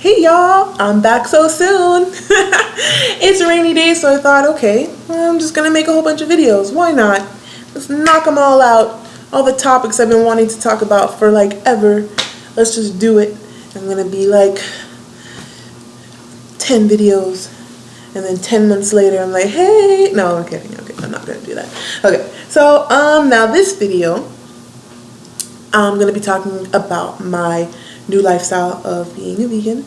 Hey y'all, I'm back so soon. It's a rainy day, so I thought, okay, I'm just gonna make a whole bunch of videos. Why not? Let's knock them all out. All the topics I've been wanting to talk about for like ever. Let's just do it. I'm gonna be like 10 videos, and then 10 months later I'm like, hey, no, I'm kidding. Okay, I'm not gonna do that. Okay, so now this video, I'm gonna be talking about my new lifestyle of being a vegan.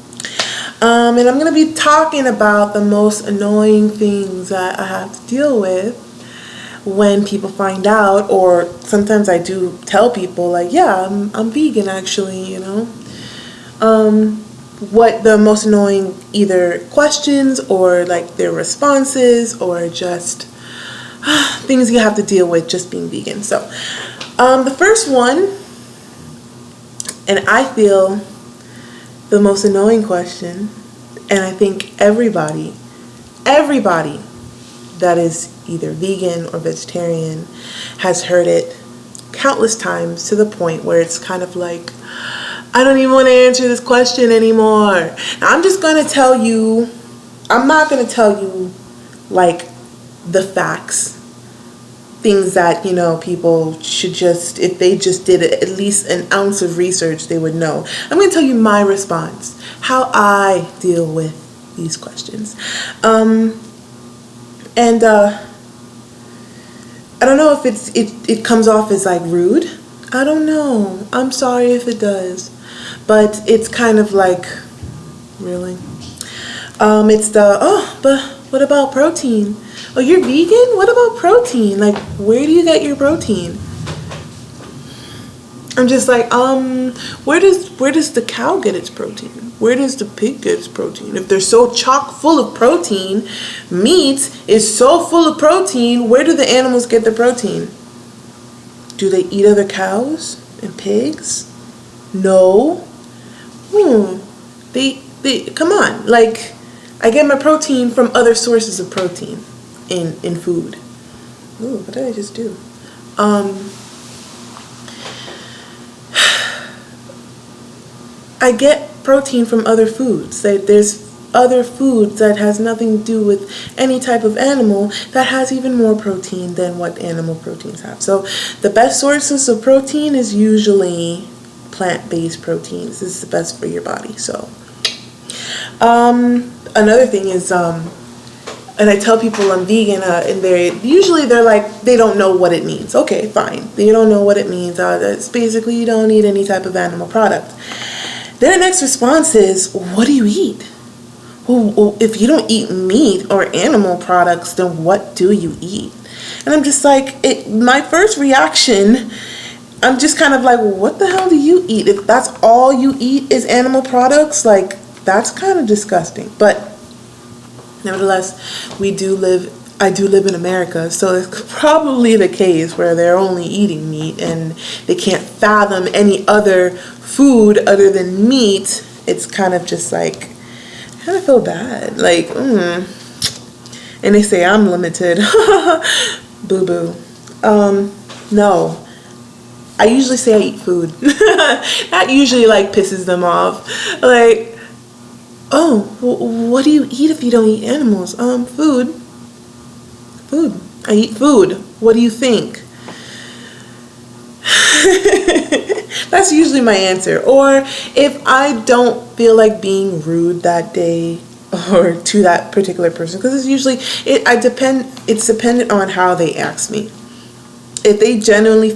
And I'm going to be talking about the most annoying things that I have to deal with when people find out, or sometimes I do tell people like, yeah, I'm vegan actually, you know. What the most annoying either questions or like their responses or just things you have to deal with just being vegan. So the first one, and I feel the most annoying question, and I think everybody that is either vegan or vegetarian has heard it countless times, to the point where it's kind of like, I don't even want to answer this question anymore. Now, I'm just going to tell you, I'm not going to tell you like the facts, things that, you know, people should just, if they just did at least an ounce of research, they would know. I'm going to tell you my response, how I deal with these questions. And I don't know if it comes off as like rude. I don't know. I'm sorry if it does. But it's kind of like, really? It's the, oh, but what about protein? Oh, you're vegan? What about protein? Like, where do you get your protein? I'm just like, where does the cow get its protein? Where does the pig get its protein? If they're so chock full of protein, meat is so full of protein, where do the animals get their protein? Do they eat other cows and pigs? No. They come on, like, I get my protein from other sources of protein in food. Ooh, what did I just do? I get protein from other foods. There's other foods that has nothing to do with any type of animal that has even more protein than what animal proteins have. So the best sources of protein is usually plant-based proteins. This is the best for your body. So another thing is, and I tell people I'm vegan, and they're like, they don't know what it means. Okay, fine. You don't know what it means. It's basically you don't eat any type of animal product. Their next response is, what do you eat? Well, if you don't eat meat or animal products, then what do you eat? And I'm just like, my first reaction, I'm just kind of like, well, what the hell do you eat? If that's all you eat is animal products, like, that's kind of disgusting. But nevertheless, I do live in America, so it's probably the case where they're only eating meat and they can't fathom any other food other than meat. It's kind of just like, I kind of feel bad. Like, and they say I'm limited. Boo-boo. No. I usually say I eat food. That usually like pisses them off. Like, oh, what do you eat if you don't eat animals? Food. Food. I eat food. What do you think? That's usually my answer. Or if I don't feel like being rude that day or to that particular person, because it's usually it's dependent on how they ask me. If they genuinely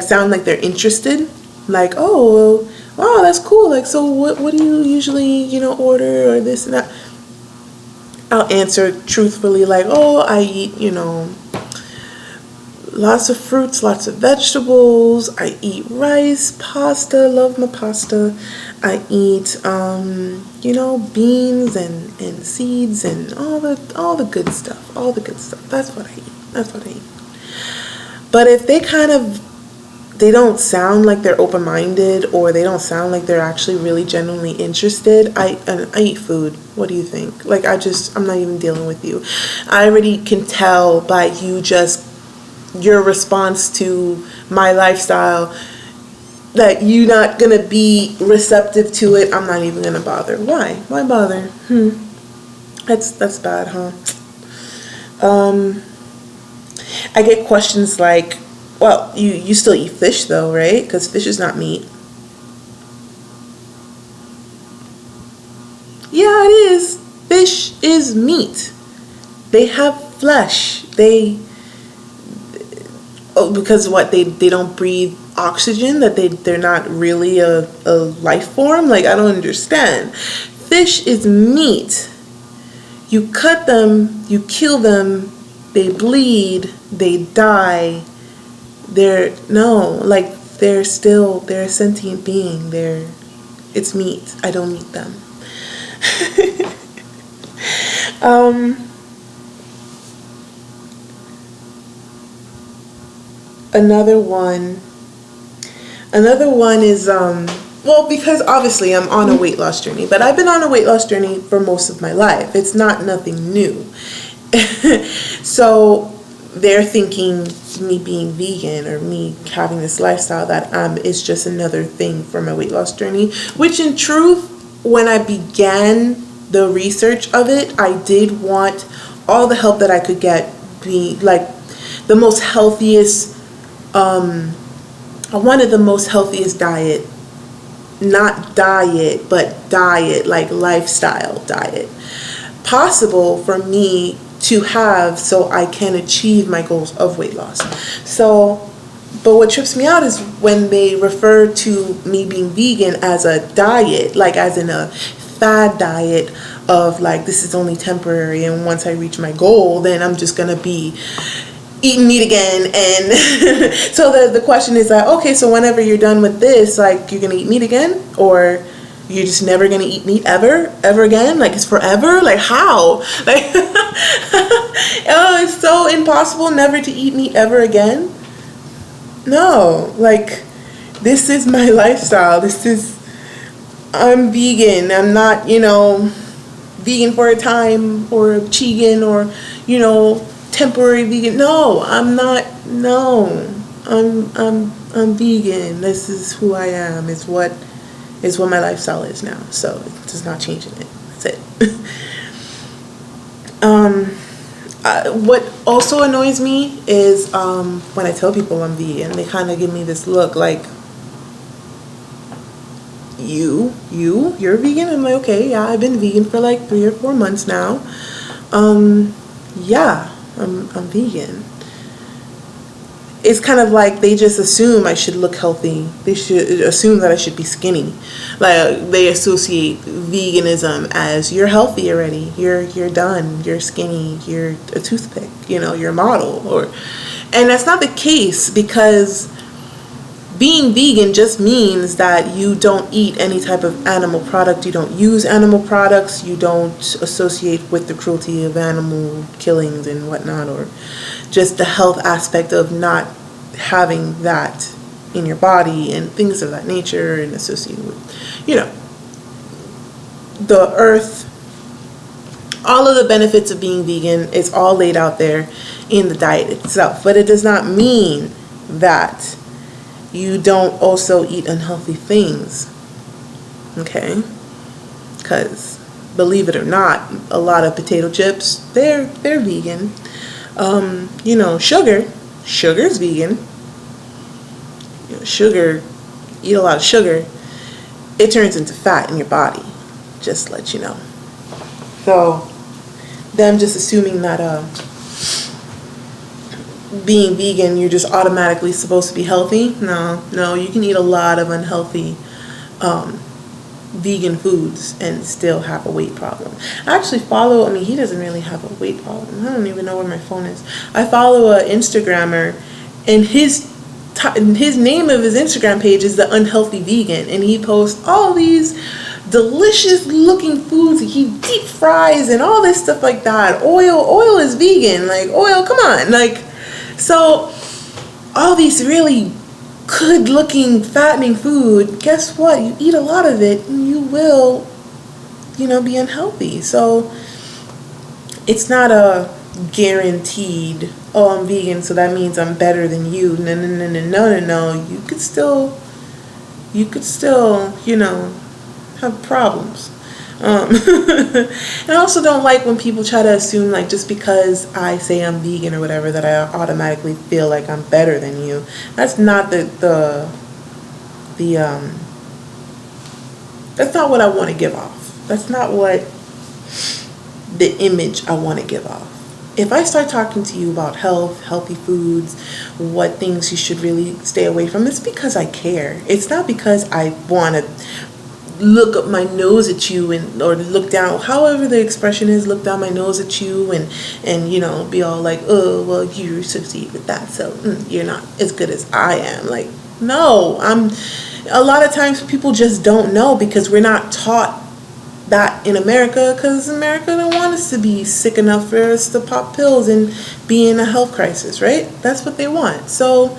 sound like they're interested, like, oh, wow, that's cool. Like, so what do you usually, order or this and that? I'll answer truthfully, like, oh, I eat, lots of fruits, lots of vegetables. I eat rice, pasta, love my pasta. I eat, beans and seeds and all the good stuff, That's what I eat. But if they don't sound like they're open-minded, or they don't sound like they're actually really genuinely interested, I eat food. What do you think? Like, I'm not even dealing with you. I already can tell by your response to my lifestyle that you're not gonna be receptive to it, I'm not even gonna bother. Why bother? That's bad, huh? I get questions like, well, you still eat fish though, right? Because fish is not meat. Yeah, it is. Fish is meat. They have flesh. Because what, they don't breathe oxygen, that they're not really a life form. Like, I don't understand. Fish is meat. You cut them, you kill them, they bleed, they die. They're a sentient being. It's meat. I don't eat them. Another one is well, because obviously I'm on a weight loss journey, but I've been on a weight loss journey for most of my life. It's not nothing new. So they're thinking me being vegan or me having this lifestyle that is just another thing for my weight loss journey, which in truth, when I began the research of it, I did want all the help that I could get, be like the most healthiest. I wanted the most healthiest diet, not diet, but diet, like lifestyle diet, possible for me to have, so I can achieve my goals of weight loss. So, but what trips me out is when they refer to me being vegan as a diet, like as in a fad diet of like, this is only temporary, and once I reach my goal, then I'm just gonna be eating meat again. And so the question is that, okay, so whenever you're done with this, like, you're gonna eat meat again, or you're just never gonna eat meat ever again? Like, it's forever? Like, how? Like, oh, it's so impossible never to eat meat ever again. No, like, this is my lifestyle. I'm vegan. I'm not, vegan for a time, or vegan, or, temporary vegan. No, I'm not. No, I'm vegan. This is who I am. It's what my lifestyle is now. So it's not changing it. That's it. What also annoys me is when I tell people I'm vegan, they kind of give me this look like, you're vegan? I'm like, okay, yeah, I've been vegan for like 3 or 4 months now. Yeah, I'm vegan. It's kind of like they just assume I should look healthy. They should assume that I should be skinny. Like, they associate veganism as, you're healthy already. You're done. You're skinny. You're a toothpick. You're a model. And that's not the case, because being vegan just means that you don't eat any type of animal product. You don't use animal products. You don't associate with the cruelty of animal killings and whatnot, or just the health aspect of not having that in your body and things of that nature, and associated with, the earth. All of the benefits of being vegan is all laid out there in the diet itself, but it does not mean that you don't also eat unhealthy things, okay? Because believe it or not, a lot of potato chips, they're vegan. Sugar's vegan. Sugar, eat a lot of sugar, it turns into fat in your body, just to let you know. So them just assuming that being vegan, you're just automatically supposed to be healthy. No, you can eat a lot of unhealthy vegan foods and still have a weight problem. I actually follow, he doesn't really have a weight problem. I don't even know where my phone is. I follow an Instagrammer, and his name of his Instagram page is The Unhealthy Vegan, and he posts all these delicious looking foods. He deep fries and all this stuff like that. Oil is vegan. Like, oil, come on. Like, so all these really good looking fattening food, guess what? You eat a lot of it and you will, be unhealthy. So it's not a guaranteed, I'm vegan, so that means I'm better than you. No. You could still you could still, have problems. And I also don't like when people try to assume, like, just because I say I'm vegan or whatever, that I automatically feel like I'm better than you. That's not that's not what I want to give off. That's not what the image I want to give off. If I start talking to you about health, healthy foods, what things you should really stay away from, it's because I care. It's not because I want to look up my nose at you or look down, however the expression is, look down my nose at you and be all like, oh, well, you succeed with that, so you're not as good as I am. Like, no, a lot of times people just don't know because we're not taught that in America, because America don't want us to be sick enough for us to pop pills and be in a health crisis, right? That's what they want. So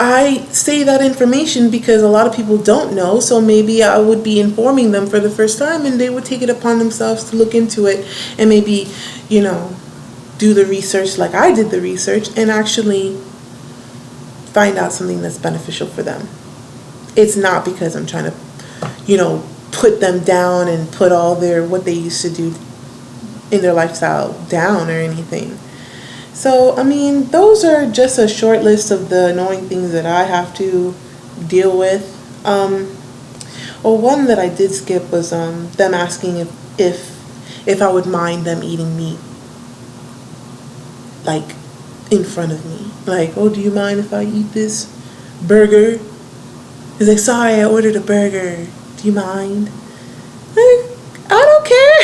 I say that information because a lot of people don't know, so maybe I would be informing them for the first time and they would take it upon themselves to look into it and maybe, do the research like I did the research and actually find out something that's beneficial for them. It's not because I'm trying to, put them down and put all what they used to do in their lifestyle down or anything. So, those are just a short list of the annoying things that I have to deal with. One that I did skip was them asking if I would mind them eating meat, like, in front of me. Like, oh, do you mind if I eat this burger? He's like, sorry, I ordered a burger. Do you mind? Like, I don't care.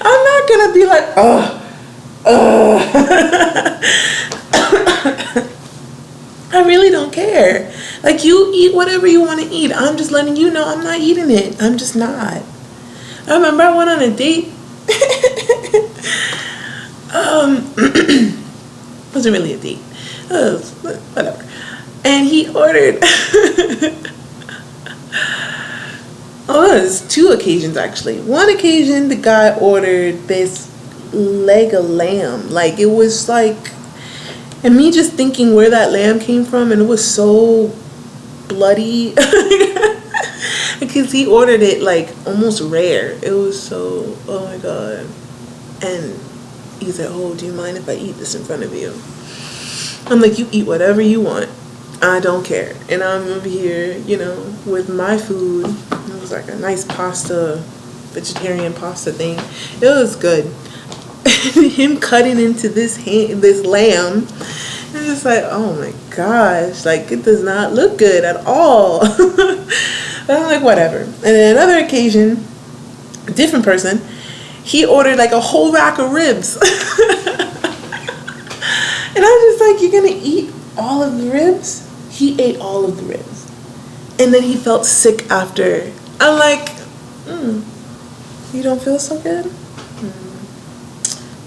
I'm not going to be like, I really don't care. Like, you eat whatever you want to eat. I'm just letting you know I'm not eating it. I'm just not. I remember I went on a date. Wasn't really a date. Whatever. And he ordered. It was 2 occasions actually. One occasion, the guy ordered this leg of lamb. Like, it was like, and me just thinking where that lamb came from, and it was so bloody. Because he ordered it like almost rare. It was so, oh my God. And he said, oh, do you mind if I eat this in front of you? I'm like, you eat whatever you want. I don't care. And I'm over here, with my food. It was like a nice pasta, vegetarian pasta thing. It was good. Him cutting into this lamb. And it's like, oh my gosh, like, it does not look good at all. But I'm like, whatever. And then another occasion, a different person, he ordered like a whole rack of ribs. And I was just like, you're gonna eat all of the ribs? He ate all of the ribs. And then he felt sick after. I'm like, you don't feel so good?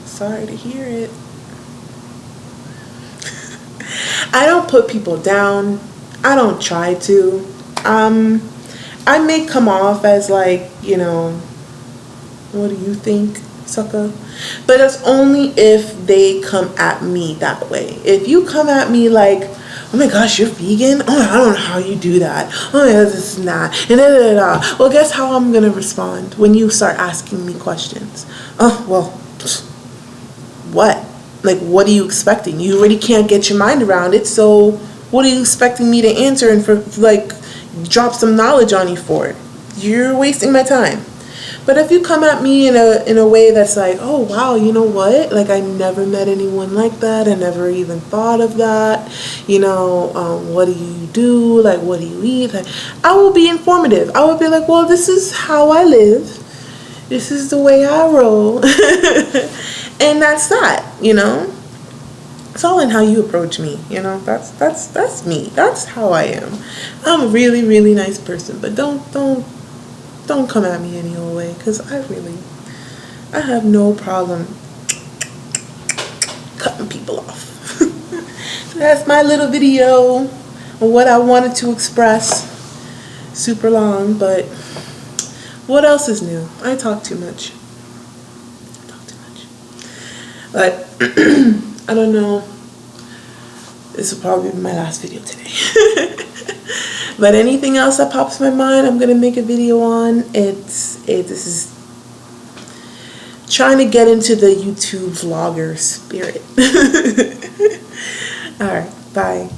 Sorry to hear it. I don't put people down. I don't try to. I may come off as like, what do you think, sucker? But it's only if they come at me that way. If you come at me like, oh my gosh, you're vegan? Oh, I don't know how you do that. Oh my God, this is not. And well, guess how I'm going to respond when you start asking me questions? Oh, well, what? Like, what are you expecting? You already can't get your mind around it, so what are you expecting me to answer and for, like, drop some knowledge on you for? You're wasting my time. But if you come at me in a way that's like, oh wow, you know what? Like, I never met anyone like that. I never even thought of that. What do you do? Like, what do you eat? Like, I will be informative. I will be like, well, this is how I live. This is the way I roll. And that's that, It's all in how you approach me, That's me. That's how I am. I'm a really, really nice person, but don't come at me any old way, because I have no problem cutting people off. So that's my little video on what I wanted to express. Super long, but what else is new? I talk too much. But I don't know. this will probably be my last video today. But anything else that pops in my mind, I'm gonna make a video on. This is trying to get into the YouTube vlogger spirit. All right, bye.